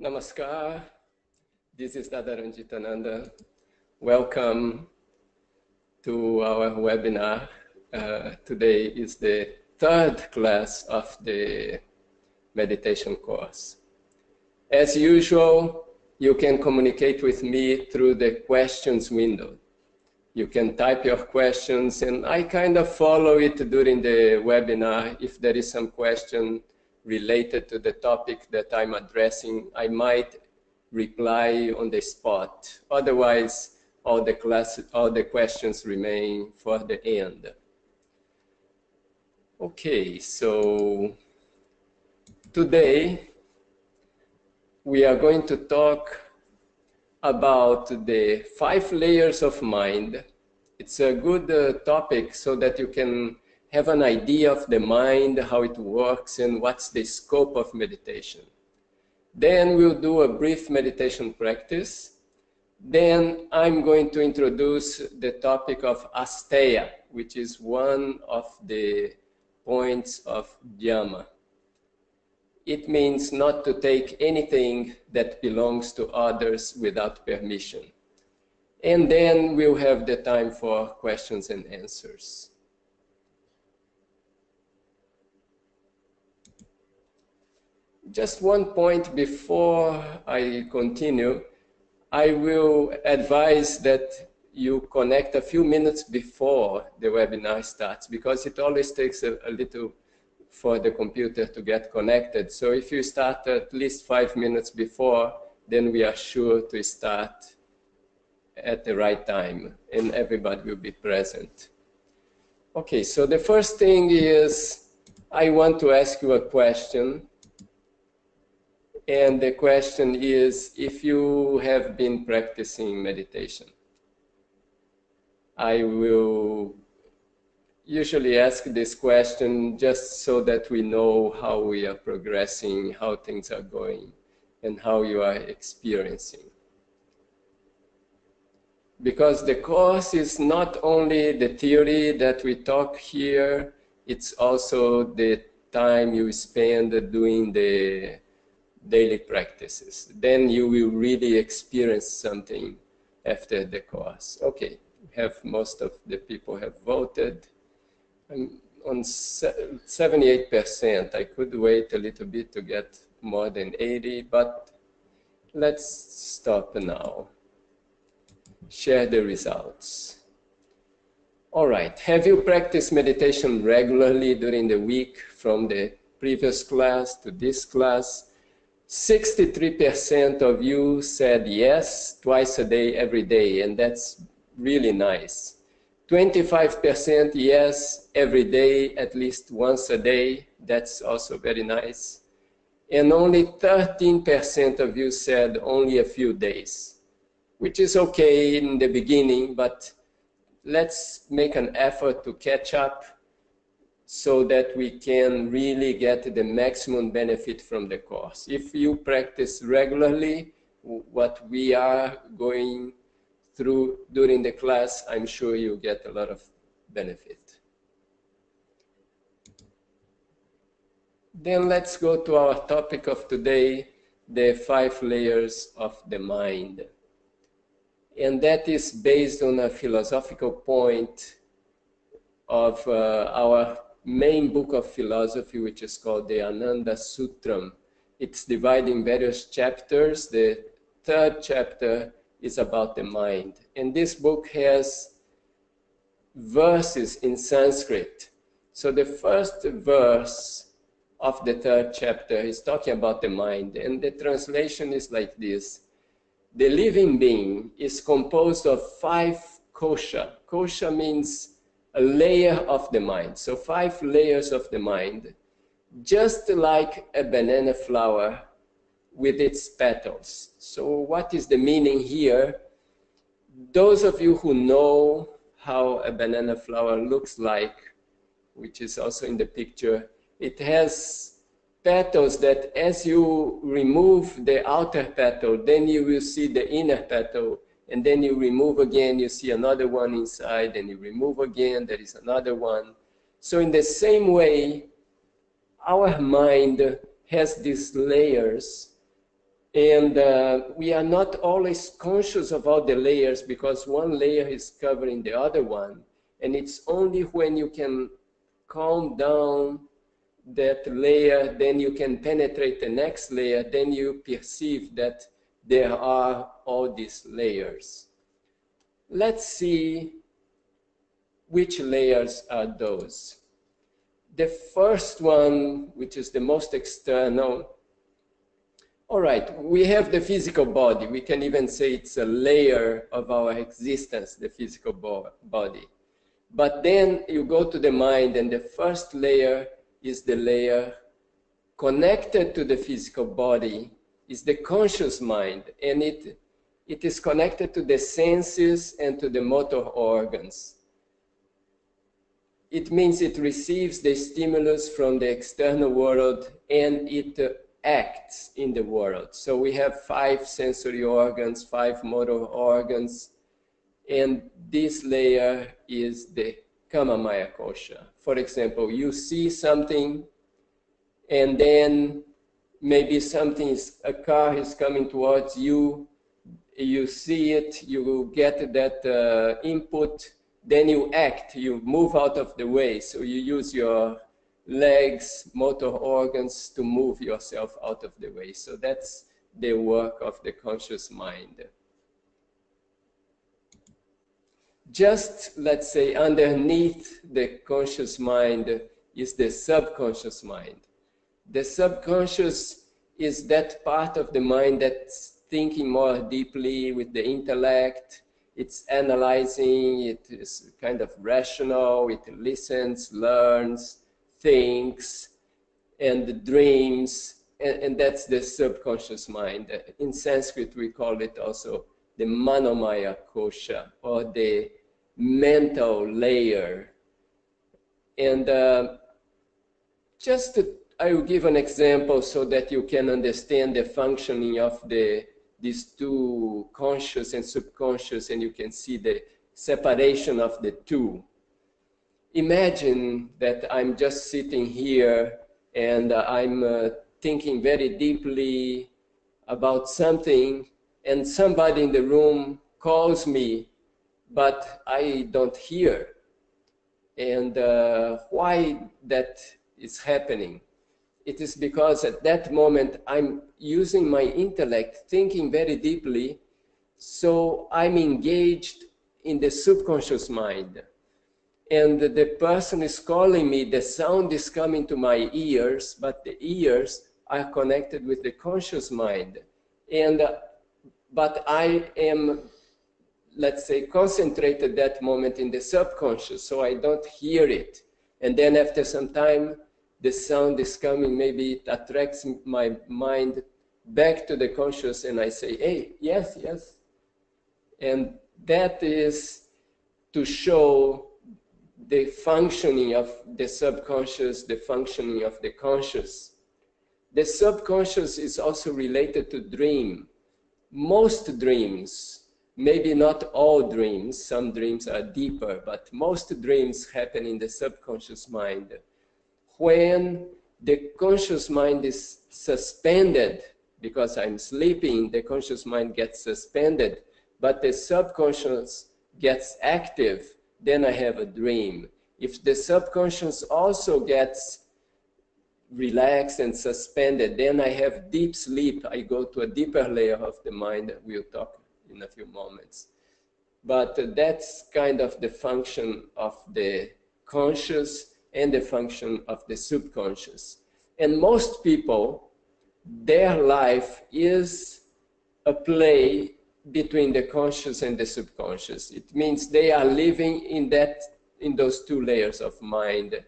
Namaskar, this is Dada Ranjitananda. Welcome to our webinar. Today is the third class of the meditation course. As usual, you can communicate with me through the questions window. You can type your questions and I kind of follow it during the webinar. If there is some question related to the topic that I'm addressing, I might reply on the spot. Otherwise, all the questions remain for the end. Okay, so today we are going to talk about the 5 layers of mind. It's a good topic so that you can have an idea of the mind, how it works, and what's the scope of meditation. Then we'll do a brief meditation practice. Then I'm going to introduce the topic of asteya, which is one of the points of dhyana. It means not to take anything that belongs to others without permission. And then we'll have the time for questions and answers. Just one point before I continue, I will advise that you connect a few minutes before the webinar starts, because it always takes a little for the computer to get connected. So if you start at least 5 minutes before, then we are sure to start at the right time and everybody will be present. Okay, so the first thing is I want to ask you a question. And the question is if you have been practicing meditation. I will usually ask this question just so that we know how we are progressing, how things are going, and how you are experiencing. Because the course is not only the theory that we talk here, it's also the time you spend doing the daily practices. Then you will really experience something after the course. Okay, most of the people have voted. I'm on 78%. I could wait a little bit to get more than 80, but let's stop now. Share the results. All right, have you practiced meditation regularly during the week from the previous class to this class? 63% of you said yes, twice a day, every day, and that's really nice. 25% yes, every day, at least once a day. That's also very nice. And only 13% of you said only a few days, which is okay in the beginning, but let's make an effort to catch up so that we can really get the maximum benefit from the course. If you practice regularly what we are going through during the class, I'm sure you get a lot of benefit. Then let's go to our topic of today, the 5 layers of the mind. And that is based on a philosophical point of our main book of philosophy, which is called the Ananda Sutram. It's divided in various chapters. The 3rd chapter is about the mind. And this book has verses in Sanskrit. So the first verse of the 3rd chapter is talking about the mind. And the translation is like this. The living being is composed of 5 kosha. Kosha means a layer of the mind. So 5 layers of the mind, just like a banana flower with its petals. So what is the meaning here? Those of you who know how a banana flower looks like, which is also in the picture, it has petals that as you remove the outer petal, then you will see the inner petal. And then you remove again, you see another one inside, and you remove again, there is another one. So in the same way, our mind has these layers And we are not always conscious of all the layers because one layer is covering the other one. And it's only when you can calm down that layer, then you can penetrate the next layer, then you perceive that there are all these layers. Let's see which layers are those. The first one, which is the most external, all right, we have the physical body. We can even say it's a layer of our existence, the physical body. But then you go to the mind, and the first layer is the layer connected to the physical body, is the conscious mind, and it is connected to the senses and to the motor organs. It means it receives the stimulus from the external world and it acts in the world. So we have 5 sensory organs, 5 motor organs, and this layer is the Kamamaya Kosha. For example, you see something, and then maybe a car is coming towards you, you see it, you get that input, then you act, you move out of the way. So you use your legs, motor organs to move yourself out of the way. So that's the work of the conscious mind. Just, let's say, underneath the conscious mind is the subconscious mind. The subconscious is that part of the mind that's thinking more deeply with the intellect. It's analyzing, it is kind of rational, it listens, learns, thinks, and dreams, and that's the subconscious mind. In Sanskrit, we call it also the Manomaya Kosha, or the mental layer. And I will give an example so that you can understand the functioning of these two, conscious and subconscious, and you can see the separation of the two. Imagine that I'm just sitting here and I'm thinking very deeply about something, and somebody in the room calls me, but I don't hear. And why that is happening? It is because at that moment I'm using my intellect, thinking very deeply, so I'm engaged in the subconscious mind. And the person is calling me, the sound is coming to my ears, but the ears are connected with the conscious mind. And but I am, let's say, concentrated that moment in the subconscious, so I don't hear it. And then after some time, the sound is coming, maybe it attracts my mind back to the conscious, and I say, hey, yes, yes. And that is to show the functioning of the subconscious, the functioning of the conscious. The subconscious is also related to dream. Most dreams, maybe not all dreams, some dreams are deeper, but most dreams happen in the subconscious mind. When the conscious mind is suspended, because I'm sleeping, the conscious mind gets suspended, but the subconscious gets active, then I have a dream. If the subconscious also gets relaxed and suspended, then I have deep sleep. I go to a deeper layer of the mind. We'll talk in a few moments. But that's kind of the function of the conscious and the function of the subconscious. And most people, their life is a play between the conscious and the subconscious. It means they are living in those two layers of mind.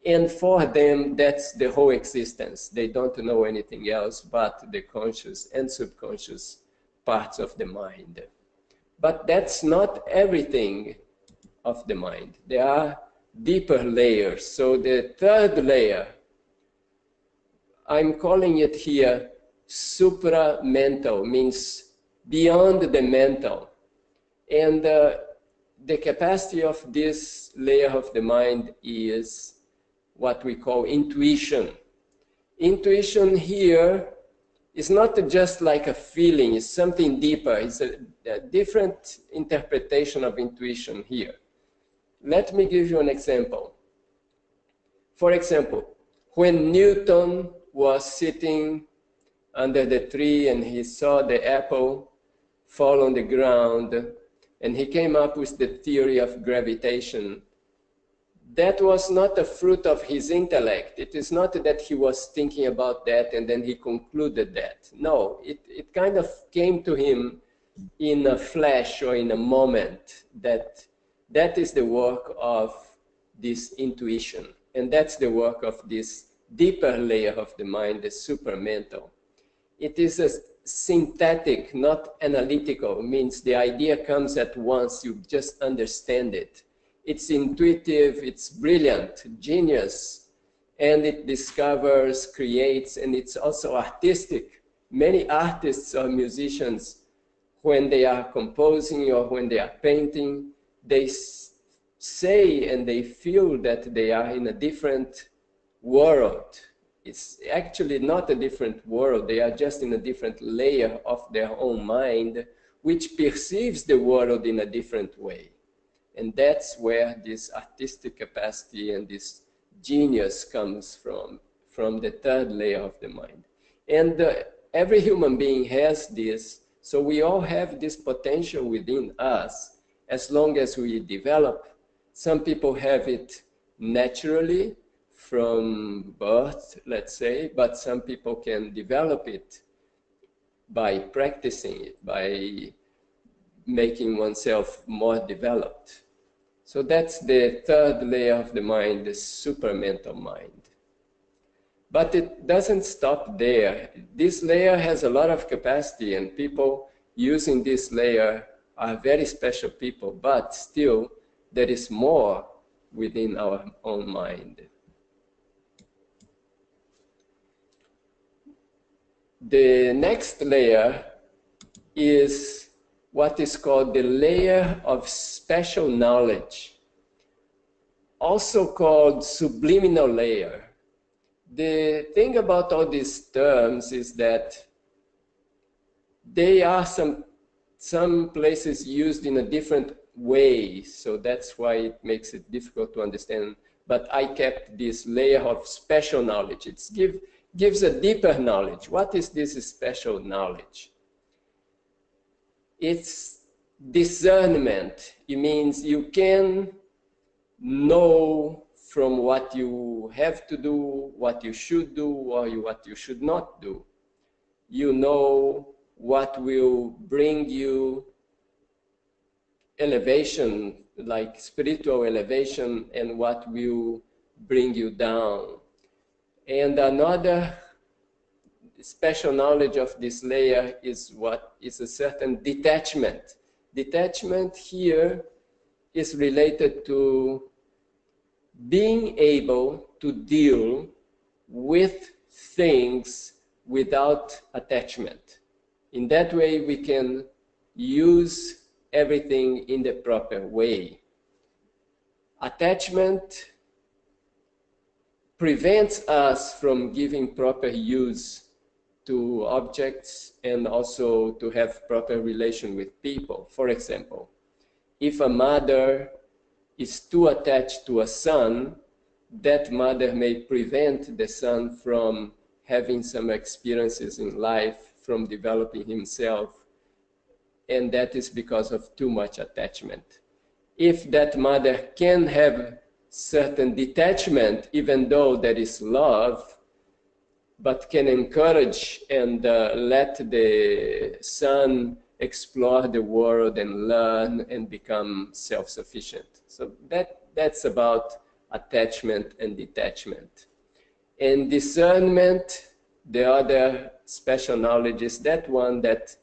And for them, that's the whole existence. They don't know anything else but the conscious and subconscious parts of the mind. But that's not everything of the mind. There are deeper layers. So the third layer, I'm calling it here supramental, means beyond the mental. And the capacity of this layer of the mind is what we call intuition. Intuition here It's not just like a feeling, it's something deeper. It's a different interpretation of intuition here. Let me give you an example. For example, when Newton was sitting under the tree and he saw the apple fall on the ground and he came up with the theory of gravitation, that was not a fruit of his intellect. It is not that he was thinking about that and then he concluded that. No, it kind of came to him in a flash or in a moment that is the work of this intuition. And that's the work of this deeper layer of the mind, the supramental. It is a synthetic, not analytical. It means the idea comes at once, you just understand it. It's intuitive, it's brilliant, genius, and it discovers, creates, and it's also artistic. Many artists or musicians, when they are composing or when they are painting, they say and they feel that they are in a different world. It's actually not a different world. They are just in a different layer of their own mind, which perceives the world in a different way. And that's where this artistic capacity and this genius comes from the third layer of the mind. And every human being has this, so we all have this potential within us as long as we develop. Some people have it naturally from birth, let's say, but some people can develop it by practicing it, by making oneself more developed. So that's the third layer of the mind, the supramental mind. But it doesn't stop there. This layer has a lot of capacity, and people using this layer are very special people, but still there is more within our own mind. The next layer is what is called the layer of special knowledge, also called subliminal layer. The thing about all these terms is that they are some places used in a different way, so that's why it makes it difficult to understand. But I kept this layer of special knowledge. It gives a deeper knowledge. What is this special knowledge? It's discernment. It means you can know from what you have to do, what you should do, or what you should not do. You know what will bring you elevation, like spiritual elevation, and what will bring you down. And another special knowledge of this layer is what is a certain detachment. Detachment here is related to being able to deal with things without attachment. In that way, we can use everything in the proper way. Attachment prevents us from giving proper use to objects and also to have proper relation with people. For example, if a mother is too attached to a son, that mother may prevent the son from having some experiences in life, from developing himself, and that is because of too much attachment. If that mother can have certain detachment, even though there is love, but can encourage and let the son explore the world and learn and become self-sufficient. So that's about attachment and detachment. And discernment, the other special knowledge, is that one that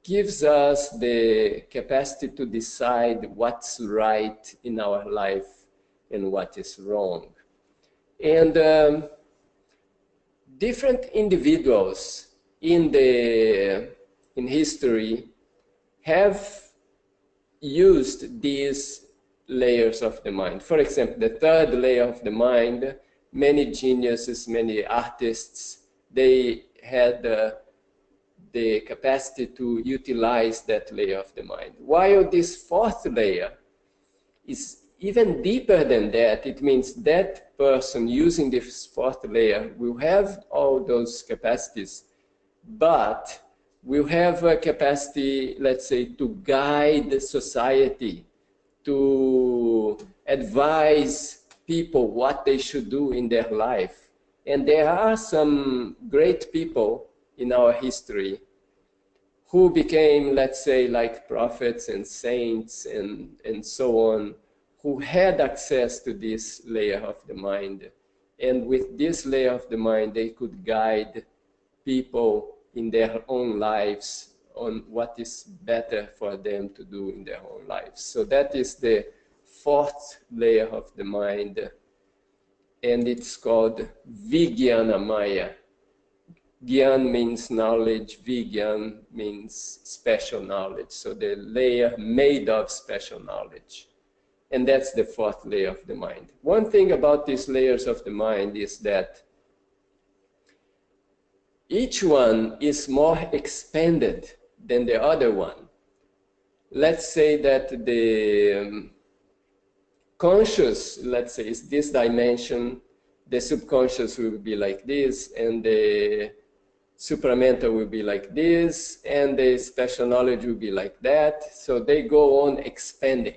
gives us the capacity to decide what's right in our life and what is wrong. And different individuals in history have used these layers of the mind. For example, the third layer of the mind, many geniuses, many artists, they had the capacity to utilize that layer of the mind. While this fourth layer is even deeper than that. It means that person using this fourth layer will have all those capacities, but will have a capacity, let's say, to guide society, to advise people what they should do in their life. And there are some great people in our history who became, let's say, like prophets and saints and so on, who had access to this layer of the mind. And with this layer of the mind, they could guide people in their own lives on what is better for them to do in their own lives. So that is the fourth layer of the mind, and it's called Vijnanamaya. Gyan means knowledge, Vigyan means special knowledge. So the layer made of special knowledge. And that's the fourth layer of the mind. One thing about these layers of the mind is that each one is more expanded than the other one. Let's say that the conscious, let's say, is this dimension, the subconscious will be like this, and the supramental will be like this, and the special knowledge will be like that. So they go on expanding.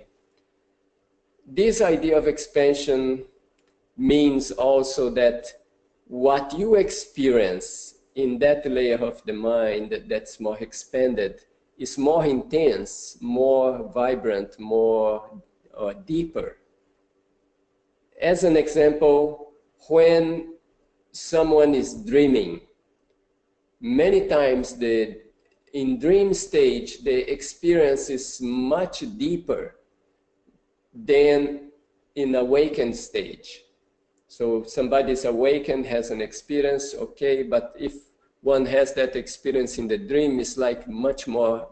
This idea of expansion means also that what you experience in that layer of the mind that's more expanded is more intense, more vibrant, more deeper. As an example, when someone is dreaming, many times in dream stage, the experience is much deeper than in awakened stage. So somebody is awakened, has an experience, okay, but if one has that experience in the dream, it's like much more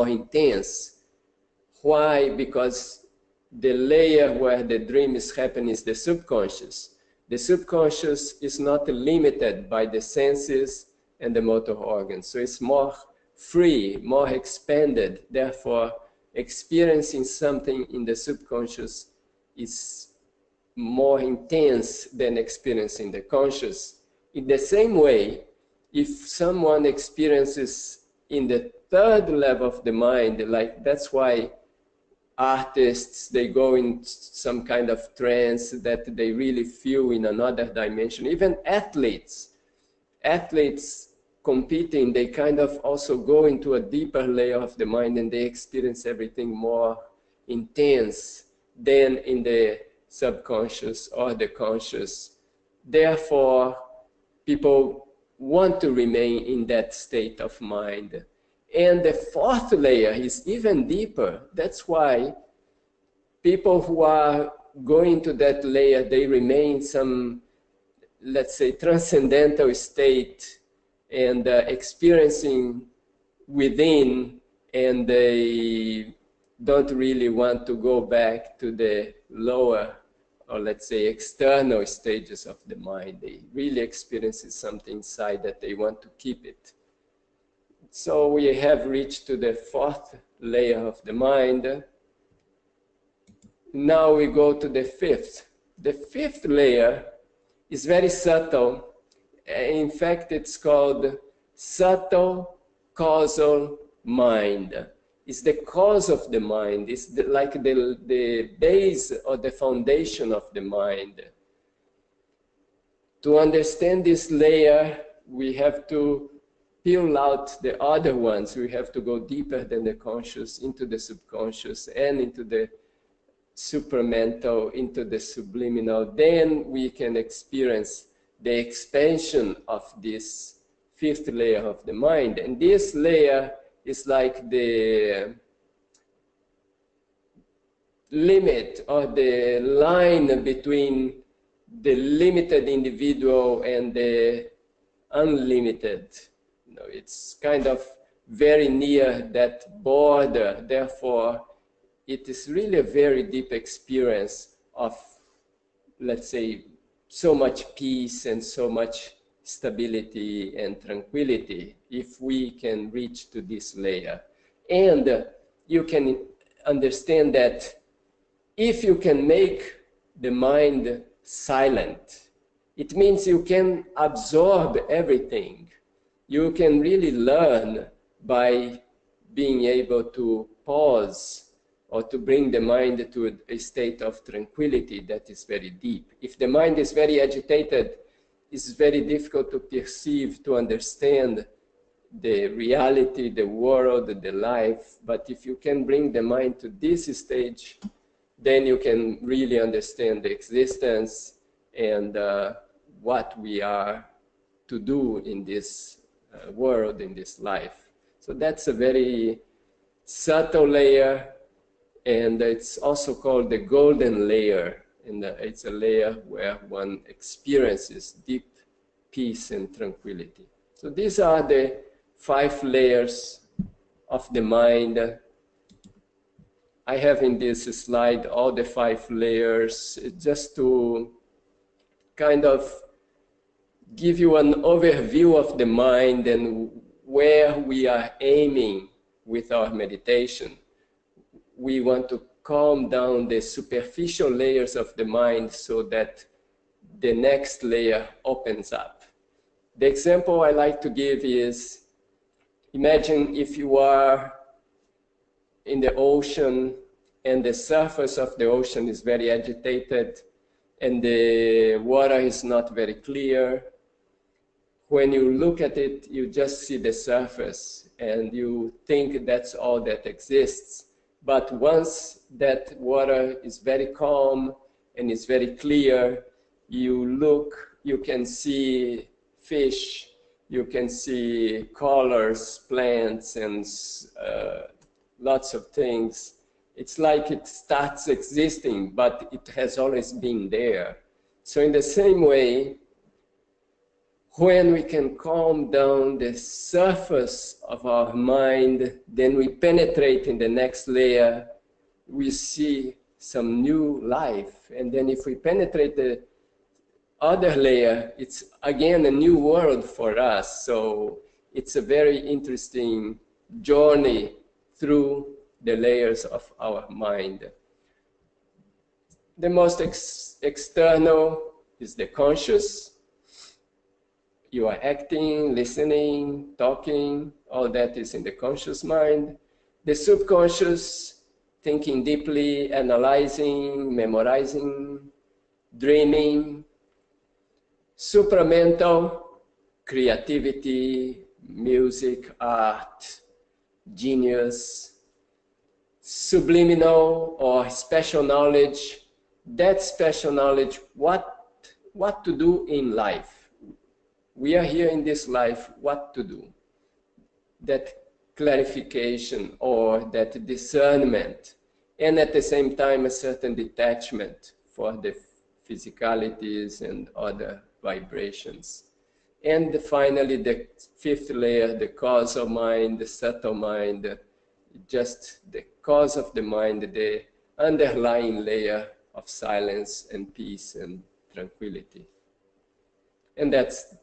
intense. Why? Because the layer where the dream is happening is the subconscious. The subconscious is not limited by the senses and the motor organs. So it's more free, more expanded. Therefore, experiencing something in the subconscious is more intense than experiencing the conscious. In the same way, if someone experiences in the third level of the mind, like that's why artists, they go in some kind of trance that they really feel in another dimension. Even athletes competing, they kind of also go into a deeper layer of the mind and they experience everything more intense than in the subconscious or the conscious. Therefore, people want to remain in that state of mind. And the fourth layer is even deeper. That's why people who are going to that layer, they remain some, let's say, transcendental state and experiencing within, and they don't really want to go back to the lower, or let's say external stages of the mind. They really experience something inside that they want to keep it. So we have reached to the fourth layer of the mind. Now we go to the fifth. The fifth layer is very subtle. In fact, it's called subtle causal mind. It's the cause of the mind. It's like the base or the foundation of the mind. To understand this layer, we have to peel out the other ones. We have to go deeper than the conscious, into the subconscious, and into the supramental, into the subliminal. Then we can experience the expansion of this fifth layer of the mind. And this layer is like the limit or the line between the limited individual and the unlimited. You know, it's kind of very near that border. Therefore, it is really a very deep experience of, let's say, so much peace and so much stability and tranquility if we can reach to this layer. And you can understand that if you can make the mind silent, it means you can absorb everything. You can really learn by being able to pause or to bring the mind to a state of tranquility that is very deep. If the mind is very agitated, it's very difficult to perceive, to understand the reality, the world, the life. But if you can bring the mind to this stage, then you can really understand the existence and what we are to do in this world, in this life. So that's a very subtle layer, and it's also called the golden layer. And it's a layer where one experiences deep peace and tranquility. So these are the 5 layers of the mind. I have in this slide all the 5 layers just to kind of give you an overview of the mind and where we are aiming with our meditation. We want to calm down the superficial layers of the mind so that the next layer opens up. The example I like to give is, imagine if you are in the ocean and the surface of the ocean is very agitated and the water is not very clear. When you look at it, you just see the surface and you think that's all that exists. But once that water is very calm and is very clear, you look, you can see fish, you can see colors, plants, and lots of things. It's like it starts existing, but it has always been there. So in the same way, when we can calm down the surface of our mind, then we penetrate in the next layer, we see some new life. And then if we penetrate the other layer, it's again a new world for us. So it's a very interesting journey through the layers of our mind. The most external is the conscious. You are acting, listening, talking, all that is in the conscious mind. The subconscious, thinking deeply, analyzing, memorizing, dreaming. Supramental, creativity, music, art, genius. Subliminal or special knowledge, that special knowledge, what to do in life. We are here in this life, what to do. That clarification or that discernment, and at the same time a certain detachment for the physicalities and other vibrations. And finally, the 5th layer, the causal mind, the subtle mind, just the cause of the mind, the underlying layer of silence and peace and tranquility. And that's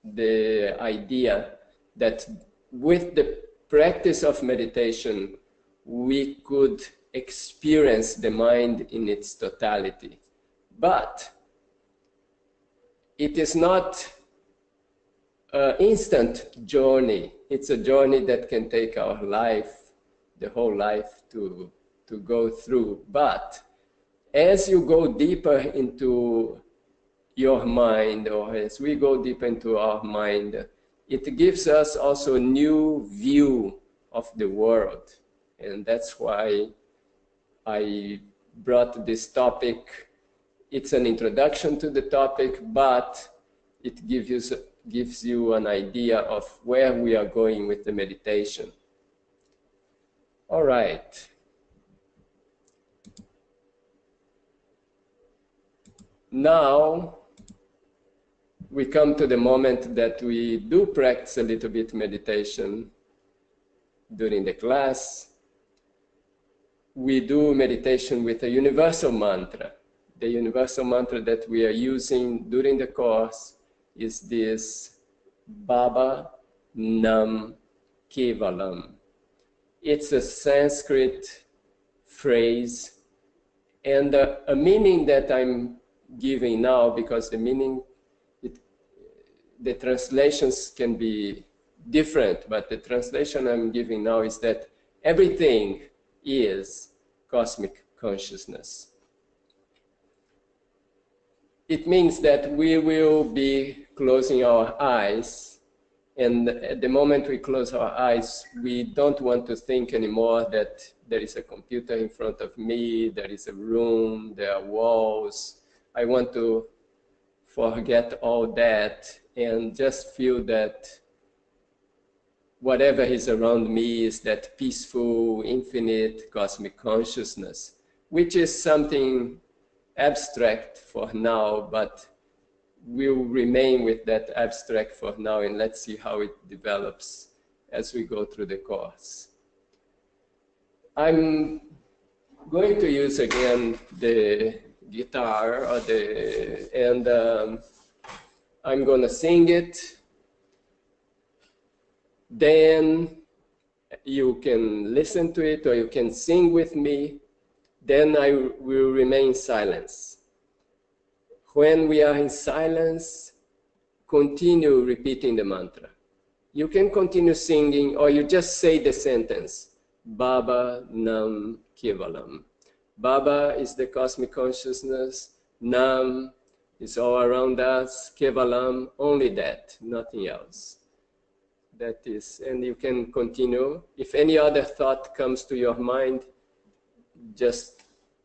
the idea that with the practice of meditation, we could experience the mind in its totality. But it is not an instant journey. It's a journey that can take our life, the whole life to go through. But as you go deeper into your mind, or as we go deep into our mind, it gives us also a new view of the world. And that's why I brought this topic. It's an introduction to the topic, but it gives you an idea of where we are going with the meditation. All right. Now, we come to the moment that we do practice a little bit meditation during the class. We do meditation with a universal mantra. The universal mantra that we are using during the course is this Baba Nam Kevalam. It's a Sanskrit phrase, and a meaning that I'm giving now, because the meaning, the translations can be different, but the translation I'm giving now is that everything is cosmic consciousness. It means that we will be closing our eyes, and at the moment we close our eyes, we don't want to think anymore that there is a computer in front of me, there is a room, there are walls. I want to forget all that and just feel that whatever is around me is that peaceful, infinite cosmic consciousness, which is something abstract for now, but we'll remain with that abstract for now, and let's see how it develops as we go through the course. I'm going to use again the guitar, and I'm going to sing it. Then you can listen to it, or you can sing with me. Then I will remain in silence. When we are in silence, continue repeating the mantra. You can continue singing, or you just say the sentence, Baba Nam Kevalam. Baba is the cosmic consciousness. Nam is all around us. Kevalam, only that, nothing else. That is, and you can continue. If any other thought comes to your mind, just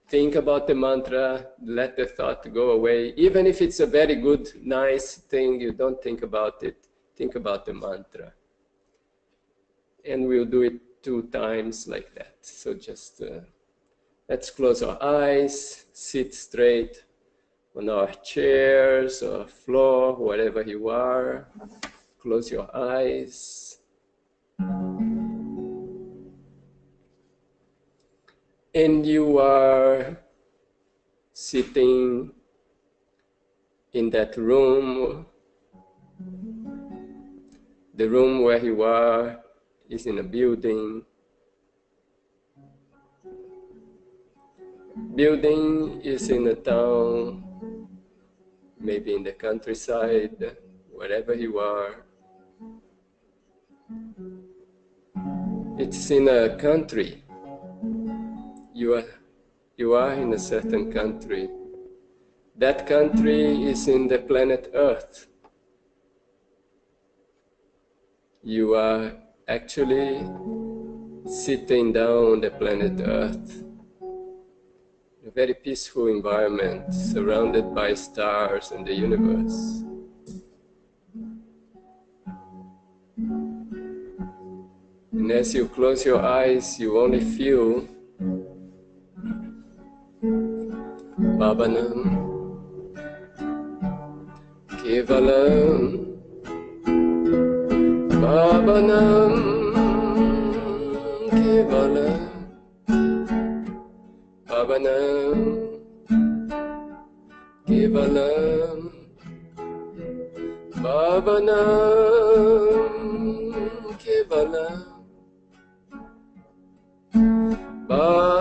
think about the mantra, let the thought go away. Even if it's a very good, nice thing, you don't think about it, think about the mantra. And we'll do it 2 times like that. So just let's close our eyes, sit straight on our chairs or floor, wherever you are. Close your eyes. And you are sitting in that room. The room where you are is in a building. Building is in a town, maybe in the countryside, wherever you are. It's in a country. You are in a certain country. That country is in the planet Earth. You are actually sitting down on the planet Earth. A very peaceful environment, surrounded by stars and the universe. And as you close your eyes, you only feel Bhavanam, Kevalam, Bhavanam, Kevalam, Bhavanam, Kevalam, Bhavanam, Kevalam, Bhavanam, Kevalam, Bhavanam,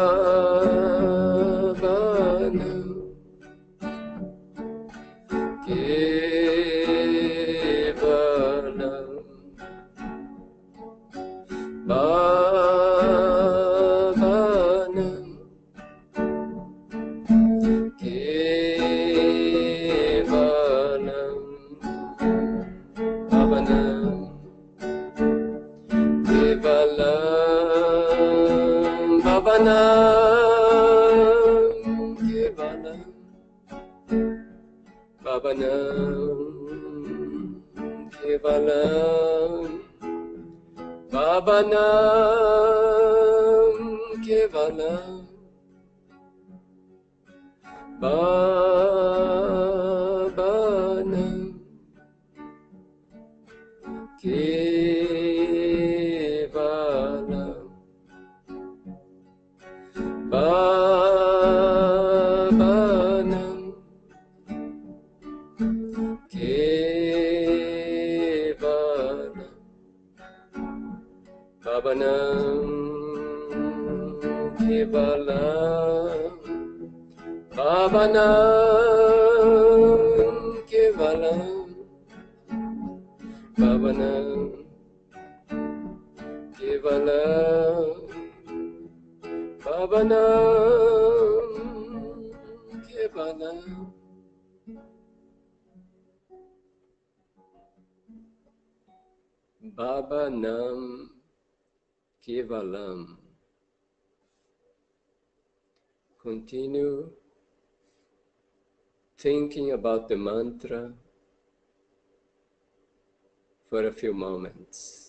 Kevalam, Bhavanam, Kevalam, Bhavanam, Kevalam, Bhavanam, Kevalam, Bhavanam, Kevalam, Bhavanam, Kevalam, Bhavanam, Kevalam. Bhavanam Kevalam, Bhavanam Kevalam, Bhavanam Kevalam, Bhavanam Kevalam. Bhavanam Kevalam. Continue thinking about the mantra for a few moments.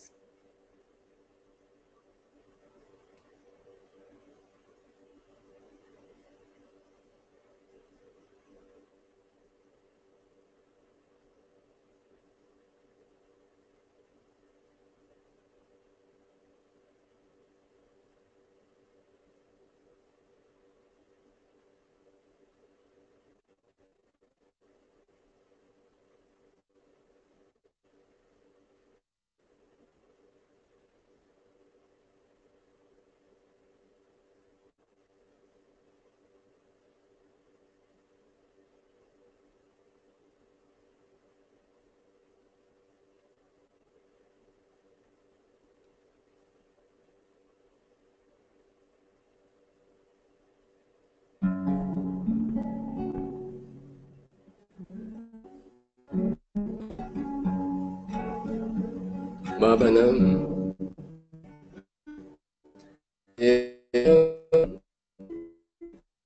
Bhavanam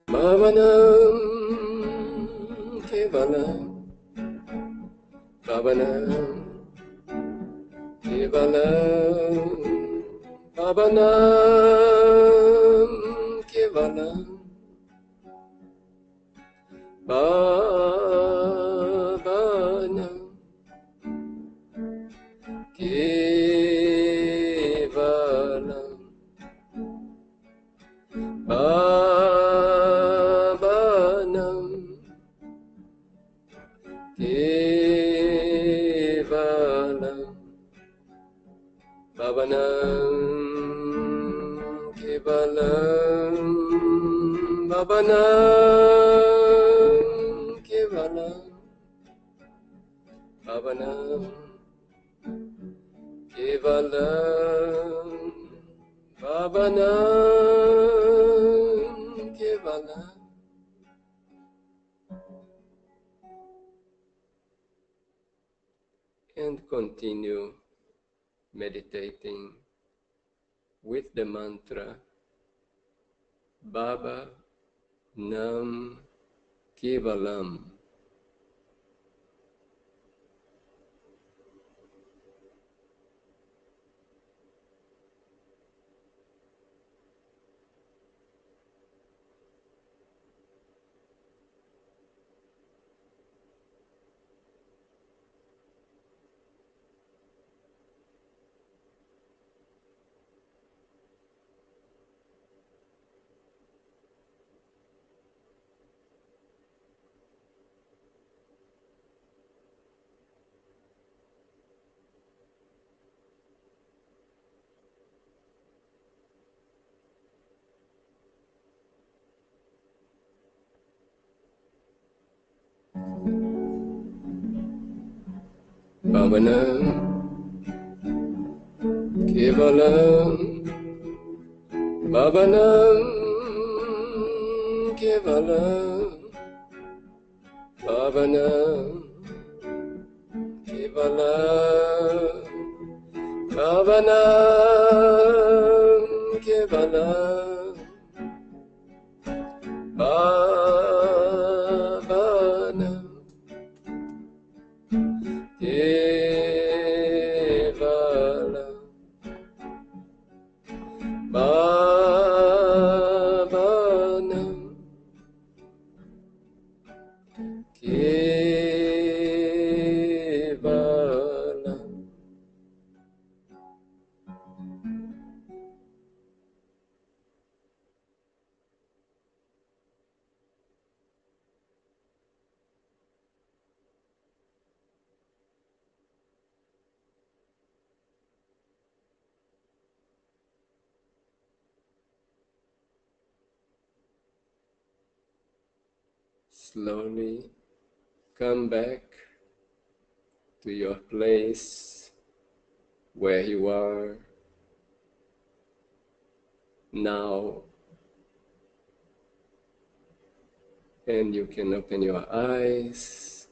Bhavanam Kevalam, Bhavanam Kevalam, Bhavanam Kevalam, Bhavanam Kevalam, Bhavanam Kevalam, Bhavanam Kevalam, Bhavanam Kevalam, Bhavanam Kevalam, Bhavanam Kevalam. And continue meditating with the mantra Baba Nam Kevalam. Bhavanam Kevalam, Bhavanam Kevalam, Bhavanam Kevalam, Bhavanam Kevalam, Bhavanam Kevalam, Bhavanam Kevalam. slowly come back to your place where you are now, and you can open your eyes.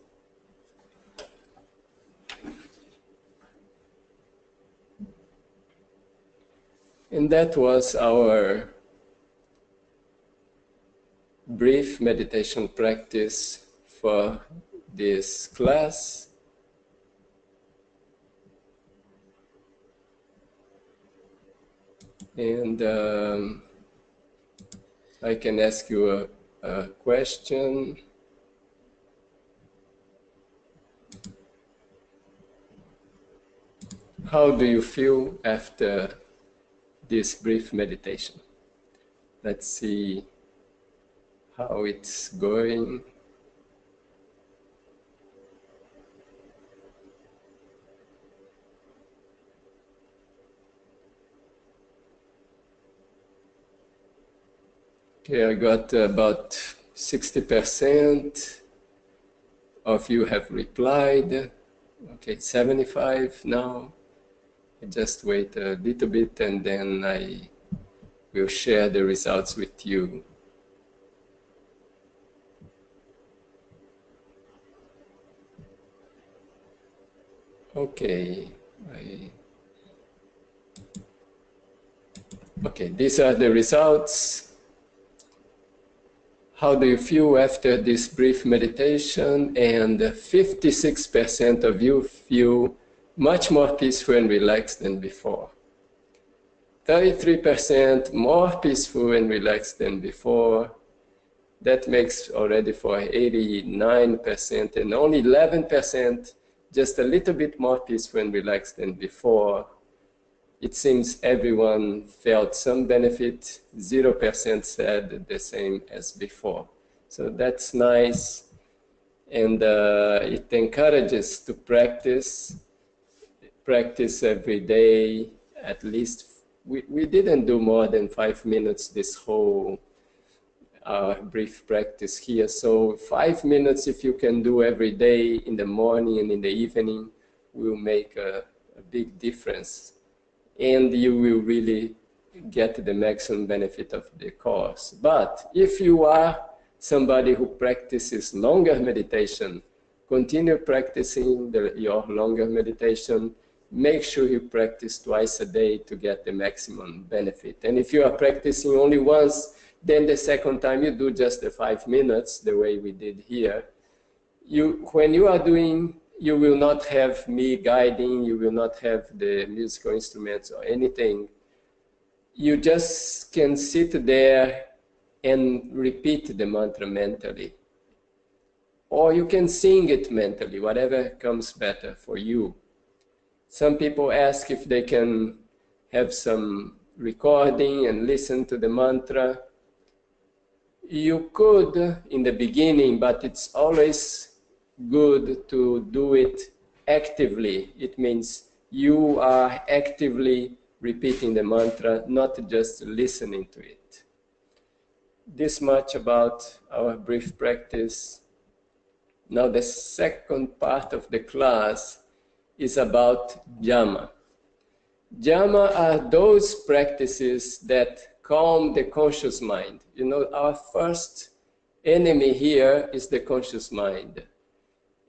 And that was our brief meditation practice for this class. And I can ask you a question. How do you feel after this brief meditation? Let's see how it's going. Okay, I got about 60% of you have replied. Okay, 75 now. I just wait a little bit and then I will share the results with you. Okay, okay, these are the results. How do you feel after this brief meditation? And 56% of you feel much more peaceful and relaxed than before. 33% more peaceful and relaxed than before. That makes already for 89%, and only 11% just a little bit more peaceful and relaxed than before. It seems everyone felt some benefit. 0% said the same as before. So that's nice. And it encourages to practice every day, at least. We didn't do more than 5 minutes this whole brief practice here. So 5 minutes, if you can do every day in the morning and in the evening, will make a big difference. And you will really get the maximum benefit of the course. But if you are somebody who practices longer meditation, continue practicing your longer meditation. Make sure you practice twice a day to get the maximum benefit. And if you are practicing only once, then the second time you do just the 5 minutes, the way we did here. When you are doing, you will not have me guiding, you will not have the musical instruments or anything. You just can sit there and repeat the mantra mentally. Or you can sing it mentally, whatever comes better for you. Some people ask if they can have some recording and listen to the mantra. You could in the beginning, but it's always good to do it actively. It means you are actively repeating the mantra, not just listening to it. This much about our brief practice. Now the second part of the class is about jhana. Jhana are those practices that calm the conscious mind. You know, our first enemy here is the conscious mind.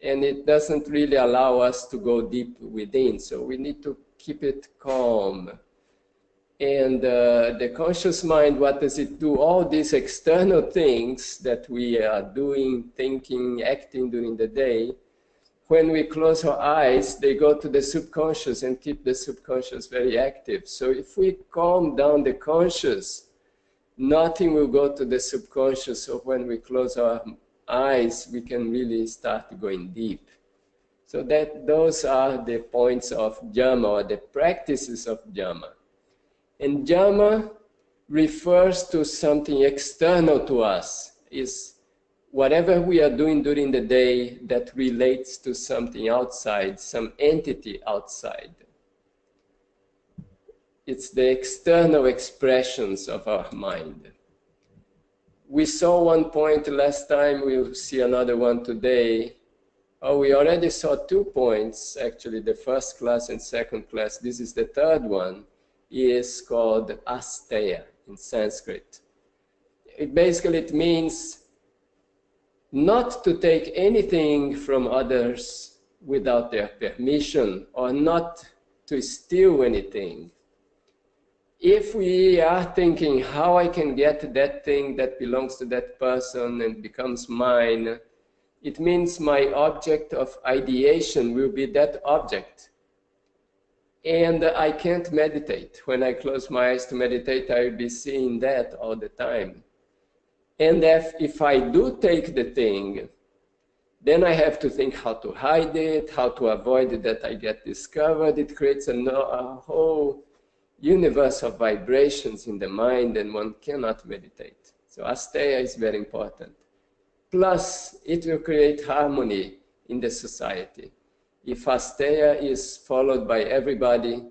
And it doesn't really allow us to go deep within, so we need to keep it calm. And the conscious mind, what does it do? All these external things that we are doing, thinking, acting during the day, when we close our eyes, they go to the subconscious and keep the subconscious very active. So if we calm down the conscious, nothing will go to the subconscious. So when we close our eyes, we can really start going deep. So those are the points of jhana, or the practices of jhana. And jhana refers to something external to us, is whatever we are doing during the day that relates to something outside, some entity outside. It's the external expressions of our mind. We saw one point last time, we'll see another one today. Oh, we already saw 2 points, actually, the first class and second class. This is the third one, is called asteya in Sanskrit. It means not to take anything from others without their permission, or not to steal anything. If we are thinking how I can get that thing that belongs to that person and becomes mine, it means my object of ideation will be that object. And I can't meditate. When I close my eyes to meditate, I will be seeing that all the time. And if I do take the thing, then I have to think how to hide it, how to avoid it, that I get discovered. It creates a whole universe of vibrations in the mind, and one cannot meditate. So asteya is very important. Plus, it will create harmony in the society. If asteya is followed by everybody,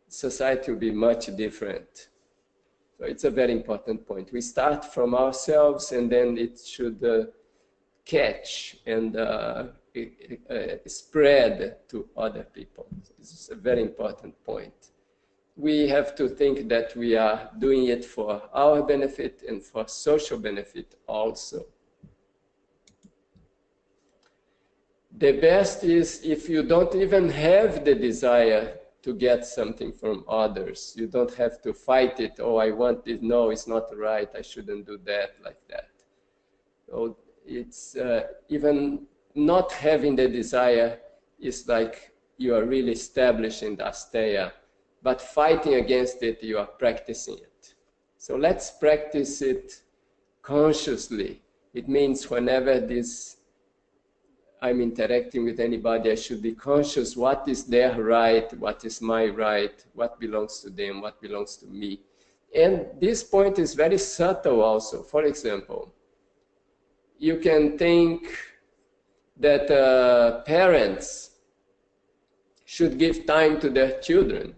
society will be much different. So it's a very important point. We start from ourselves, and then it should catch and spread to other people. So this is a very important point. We have to think that we are doing it for our benefit and for social benefit also. The best is if you don't even have the desire to get something from others. You don't have to fight it. Oh, I want it. No, it's not right. I shouldn't do that, like that. So it's even not having the desire is like you are really establishing the asteya. But fighting against it, you are practicing it. So let's practice it consciously. It means whenever I'm interacting with anybody, I should be conscious what is their right, what is my right, what belongs to them, what belongs to me. And this point is very subtle also. For example, you can think that parents should give time to their children.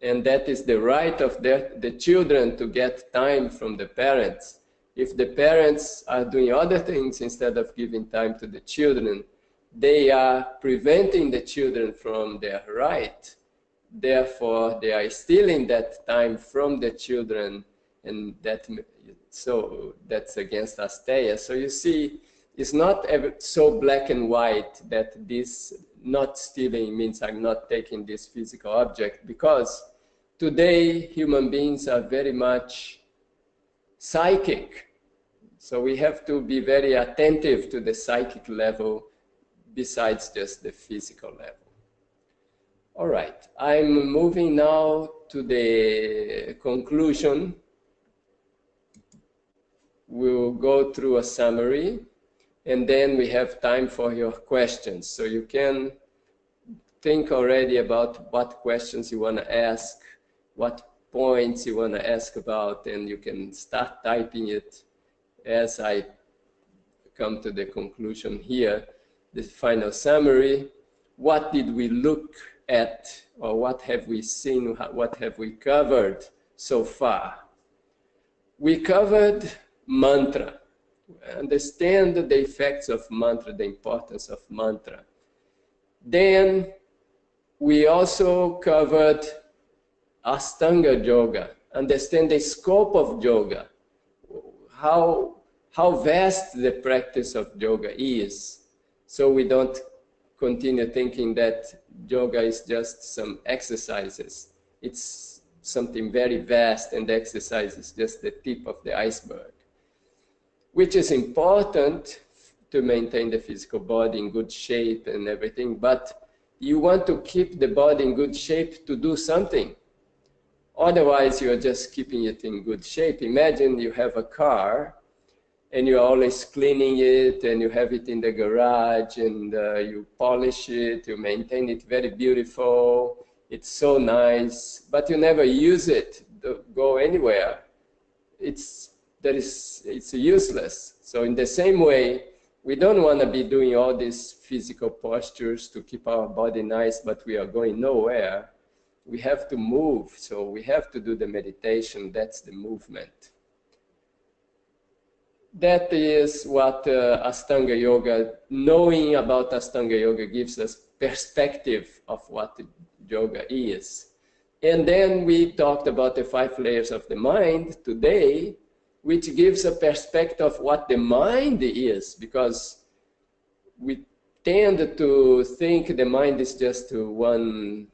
And that is the right of the children to get time from the parents. If the parents are doing other things instead of giving time to the children, they are preventing the children from their right. Therefore, they are stealing that time from the children, and so that's against asteya. So you see, it's not so black and white that this not stealing means I'm not taking this physical object, because today, human beings are very much psychic. So we have to be very attentive to the psychic level besides just the physical level. All right, I'm moving now to the conclusion. We'll go through a summary, and then we have time for your questions. So you can think already about what questions you want to ask, what points you want to ask about, and you can start typing it as I come to the conclusion here. The final summary: what did we look at, or what have we seen, what have we covered so far? We covered mantra. Understand the effects of mantra, the importance of mantra. Then we also covered Ashtanga yoga, understand the scope of yoga, how vast the practice of yoga is, so we don't continue thinking that yoga is just some exercises. It's something very vast, and the exercise is just the tip of the iceberg, which is important to maintain the physical body in good shape and everything, but you want to keep the body in good shape to do something. Otherwise, you are just keeping it in good shape. Imagine you have a car and you're always cleaning it, and you have it in the garage, and you polish it, you maintain it very beautiful. It's so nice, but you never use it to go anywhere. It's useless. So in the same way, we don't want to be doing all these physical postures to keep our body nice, but we are going nowhere. We have to move, so we have to do the meditation. That's the movement. that is what Ashtanga Yoga, knowing about Ashtanga Yoga gives us perspective of what yoga is. And then we talked about the 5 layers of the mind today, which gives a perspective of what the mind is, because we tend to think the mind is just one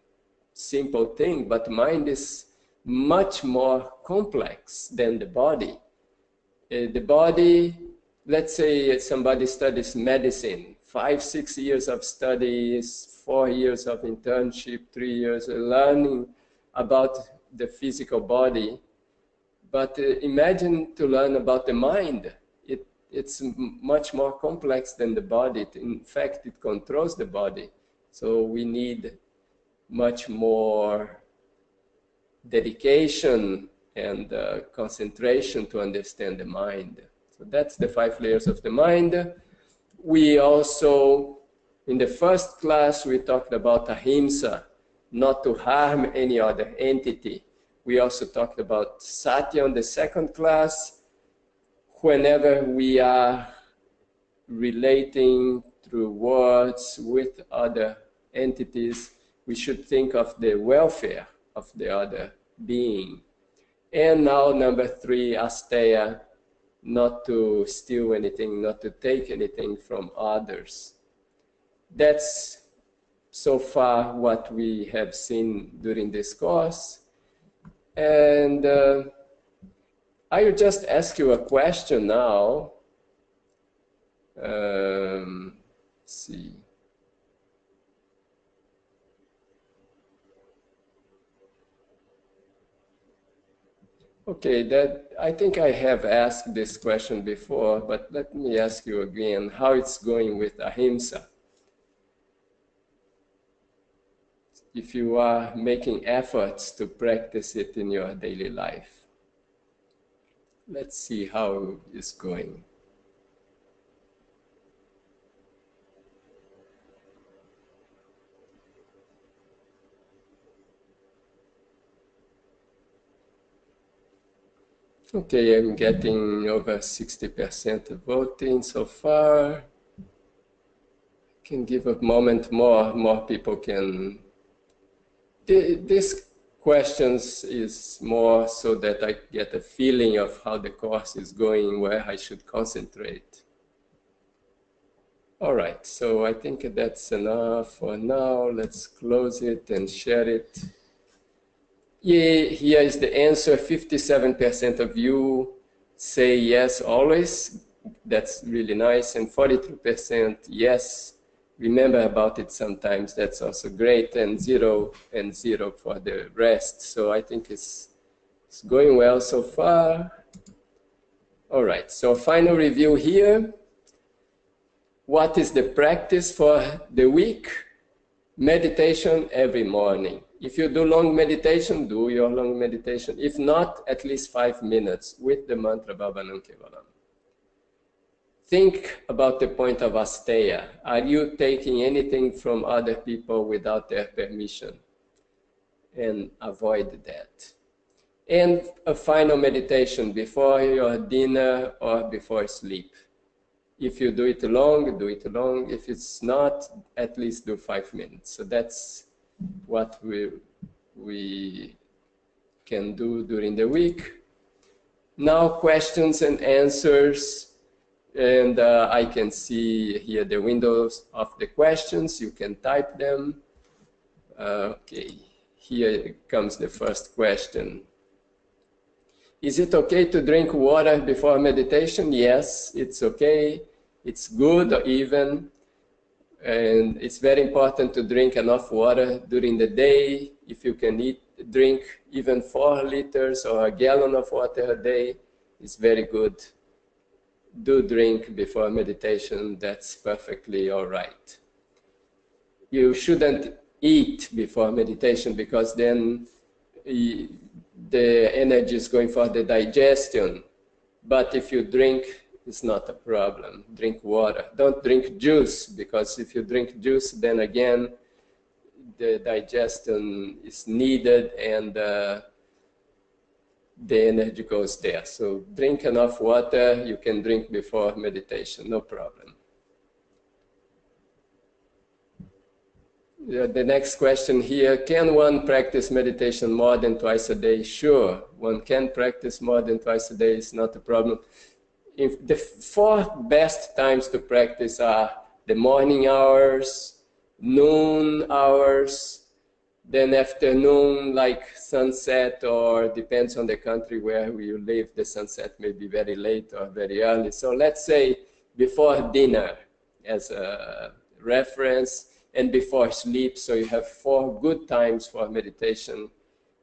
simple thing, but mind is much more complex than the body. The body, let's say somebody studies medicine, 5, 6 years of studies, 4 years of internship, 3 years learning about the physical body. But imagine to learn about the mind. It's much more complex than the body. In fact, it controls the body. So we need much more dedication and concentration to understand the mind. So that's the 5 layers of the mind. We also, in the first class, we talked about ahimsa, not to harm any other entity. We also talked about satya in the second class. Whenever we are relating through words with other entities, we should think of the welfare of the other being. And now number 3, asteya, not to steal anything, not to take anything from others. That's so far what we have seen during this course. And I will just ask you a question now. Let's see. Okay, I think I have asked this question before, but let me ask you again how it's going with ahimsa. If you are making efforts to practice it in your daily life. Let's see how it's going. Okay, I'm getting over 60% of voting so far. Can give a moment more people can. These questions is more so that I get a feeling of how the course is going, where I should concentrate. All right, so I think that's enough for now. Let's close it and share it. Yeah, here is the answer. 57% of you say yes always. That's really nice. And 42% yes. Remember about it sometimes. That's also great. And 0 for the rest. So I think it's going well so far. All right, so final review here. What is the practice for the week? Meditation every morning. If you do long meditation, do your long meditation. If not, at least 5 minutes with the mantra Bhavanam Kevalam. Think about the point of asteya. Are you taking anything from other people without their permission? And avoid that. And a final meditation before your dinner or before sleep. If you do it long, do it long. If it's not, at least do 5 minutes. So that's what we can do during the week. Now questions and answers. And I can see here the windows of the questions. You can type them. Okay, here comes the first question. Is it okay to drink water before meditation? Yes, it's okay. It's good even. And it's very important to drink enough water during the day. If you can drink even 4 liters or a gallon of water a day, it's very good. Do drink before meditation. That's perfectly all right. You shouldn't eat before meditation because then the energy is going for the digestion. But if you drink, it's not a problem. Drink water. Don't drink juice, because if you drink juice, then again, the digestion is needed and the energy goes there. So drink enough water. You can drink before meditation, no problem. The next question here, can one practice meditation more than twice a day? Sure, one can practice more than twice a day, it's not a problem. If the 4 best times to practice are the morning hours, noon hours, then afternoon, like sunset, or depends on the country where you live, the sunset may be very late or very early. So let's say before dinner as a reference, and before sleep, so you have 4 good times for meditation.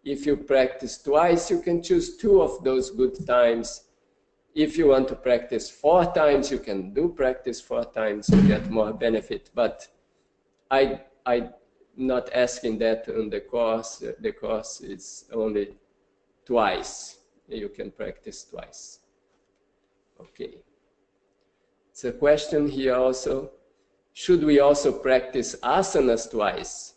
If you practice twice, you can choose 2 of those good times. If you want to practice 4 times, you can do practice 4 times to get more benefit. But I'm not asking that on the course. The course is only twice. You can practice twice. Okay. It's a question here also. Should we also practice asanas twice?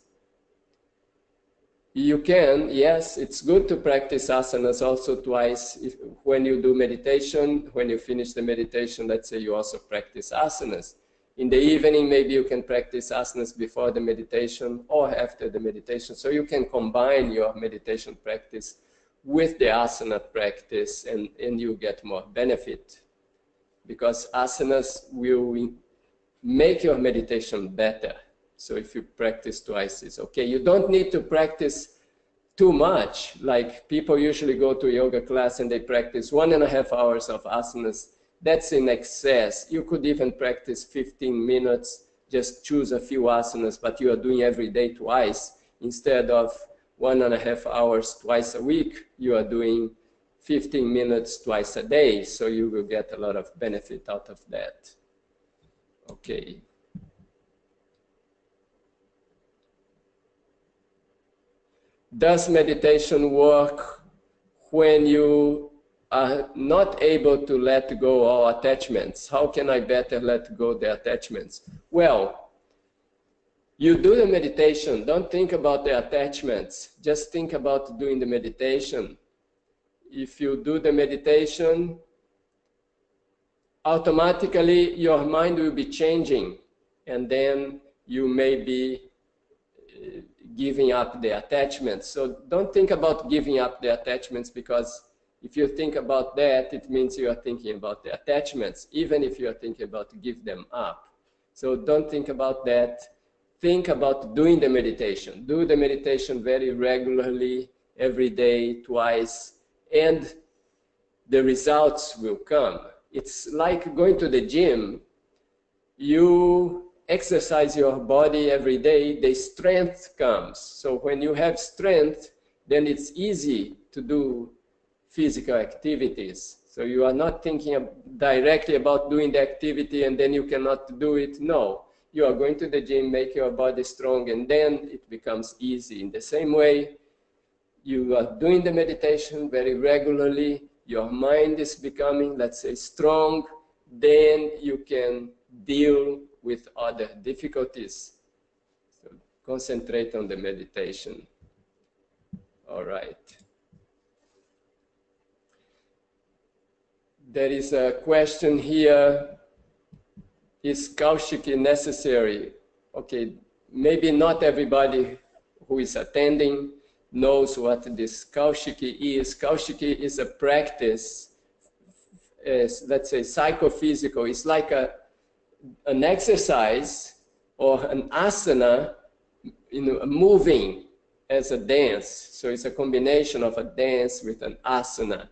You can, yes, it's good to practice asanas also twice. When you do meditation, when you finish the meditation, let's say you also practice asanas. In the evening, maybe you can practice asanas before the meditation or after the meditation. So you can combine your meditation practice with the asana practice and you get more benefit. Because asanas will make your meditation better. So if you practice twice, it's okay. You don't need to practice too much. Like people usually go to yoga class and they practice 1.5 hours of asanas. That's in excess. You could even practice 15 minutes, just choose a few asanas, but you are doing every day twice. Instead of 1.5 hours twice a week, you are doing 15 minutes twice a day. So you will get a lot of benefit out of that. Okay. Does meditation work when you are not able to let go all attachments? How can I better let go the attachments? Well, you do the meditation, don't think about the attachments, just think about doing the meditation. If you do the meditation, automatically your mind will be changing, and then you may be giving up the attachments. So don't think about giving up the attachments, because if you think about that, it means you are thinking about the attachments, even if you are thinking about to give them up. So don't think about that. Think about doing the meditation. Do the meditation very regularly, every day, twice, and the results will come. It's like going to the gym. You exercise your body every day, the strength comes. So when you have strength, then it's easy to do physical activities. So you are not thinking directly about doing the activity and then you cannot do it. No, you are going to the gym, make your body strong, and then it becomes easy. In the same way, you are doing the meditation very regularly, your mind is becoming, let's say, strong, then you can deal with other difficulties. So concentrate on the meditation. All right. There is a question here. Is Kaushiki necessary? Okay, maybe not everybody who is attending knows what this Kaushiki is. Kaushiki is a practice, let's say psychophysical. It's like an exercise or an asana, moving as a dance. So it's a combination of a dance with an asana.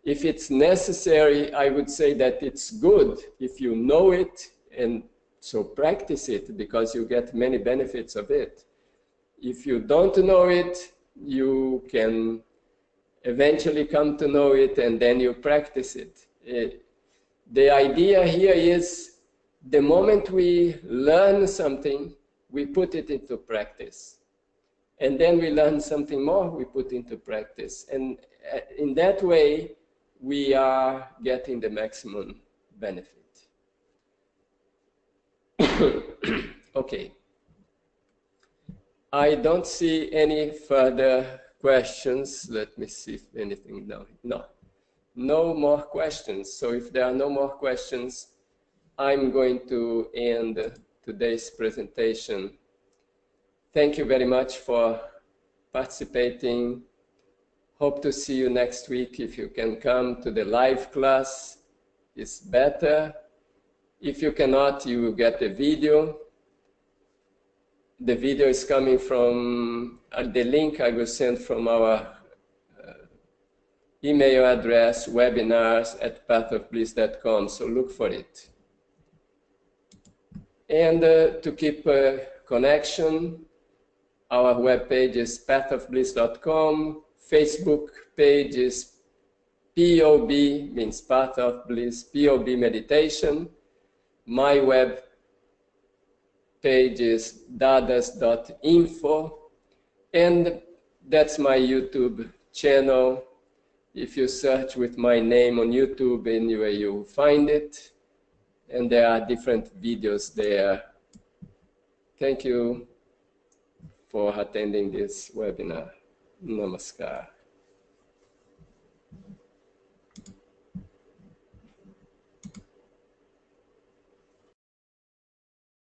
If it's necessary, I would say that it's good if you know it, and so practice it, because you get many benefits of it. If you don't know it, you can eventually come to know it, and then you practice it. The idea here is, the moment we learn something, we put it into practice. And then we learn something more, we put into practice. And in that way, we are getting the maximum benefit. Okay. I don't see any further questions. Let me see if anything, no more questions. So if there are no more questions, I'm going to end today's presentation. Thank you very much for participating. Hope to see you next week. If you can come to the live class, it's better. If you cannot, you will get a video. The video is coming from the link I will send from our email address, webinars@pathofbliss.com, so look for it. And to keep a connection, our webpage is pathofbliss.com. Facebook page is POB, means Path of Bliss, POB Meditation. My web page is dadas.info. And that's my YouTube channel. If you search with my name on YouTube, anyway, you'll find it. And there are different videos there. Thank you for attending this webinar. Namaskar.